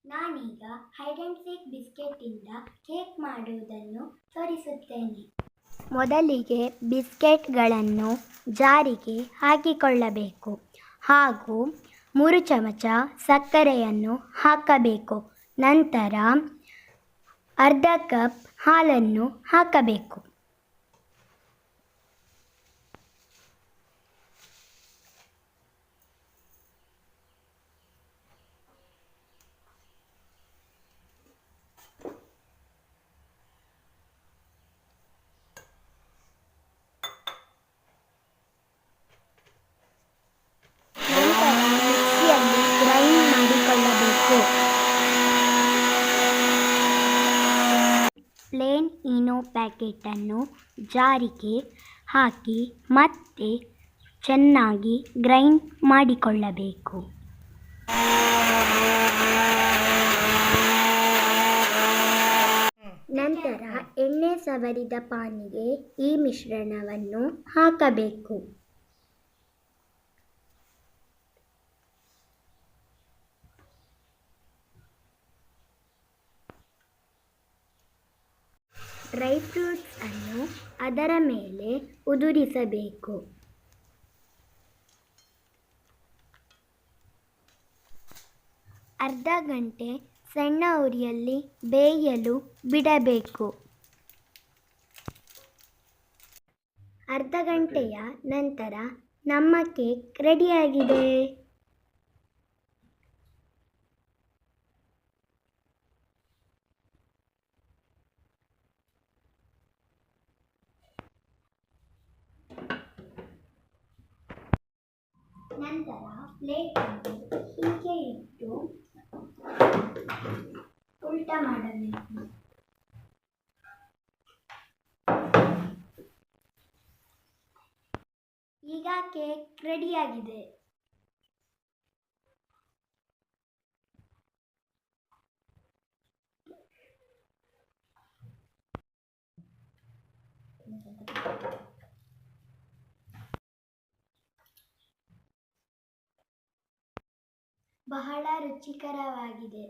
ನಾನೀಗ hide and seek ಬಿಸ್ಕೆಟಿಂದ cake ಮಾಡುವುದನ್ನು ತೋರಿಸುತ್ತೇನೆ. ಮೊದಲಿಗೆ ಬಿಸ್ಕೆಟ್ಗಳನ್ನು ಜಾರಿಗೆ ಹಾಕಿಕೊಳ್ಳಬೇಕು ಹಾಗೂ 3 ಚಮಚ ಸಕ್ಕರೆಯನ್ನು ಹಾಕಬೇಕು. ನಂತರ ಅರ್ಧ ಕಪ್ ಹಾಲನ್ನು ಹಾಕಬೇಕು. ಮಿಕ್ಸಿಯಲ್ಲಿ ಗ್ರೈಂಡ್ ಮಾಡಿಕೊಳ್ಳಬೇಕು. ಪ್ಲೇನ್ ಈನೋ ಪ್ಯಾಕೆಟನ್ನು ಜಾರಿಗೆ ಹಾಕಿ ಮತ್ತೆ ಚೆನ್ನಾಗಿ ಗ್ರೈಂಡ್ ಮಾಡಿಕೊಳ್ಳಬೇಕು. ನಂತರ ಎಣ್ಣೆ ಸವರಿದ ಪಾನಿಗೆ ಈ ಮಿಶ್ರಣವನ್ನು ಹಾಕಬೇಕು. ಡ್ರೈ ಫ್ರೂಟ್ಸ್ ಅನ್ನು ಅದರ ಮೇಲೆ ಉದುರಿಸಬೇಕು. ಅರ್ಧ ಗಂಟೆ ಸಣ್ಣ ಉರಿಯಲ್ಲಿ ಬೇಯಲು ಬಿಡಬೇಕು. ಅರ್ಧ ಗಂಟೆಯ ನಂತರ ನಮ್ಮ ಕೇಕ್ ರೆಡಿಯಾಗಿದೆ. ನಂತರ ಪ್ಲೇಟನ್ನು ಹೀಗೆ ಇಟ್ಟು ಉಲ್ಟಾ ಮಾಡಬೇಕು. ಈಗ ಕೇಕ್ ರೆಡಿಯಾಗಿದೆ. ಬಹಳ ರುಚಿಕರವಾಗಿದೆ.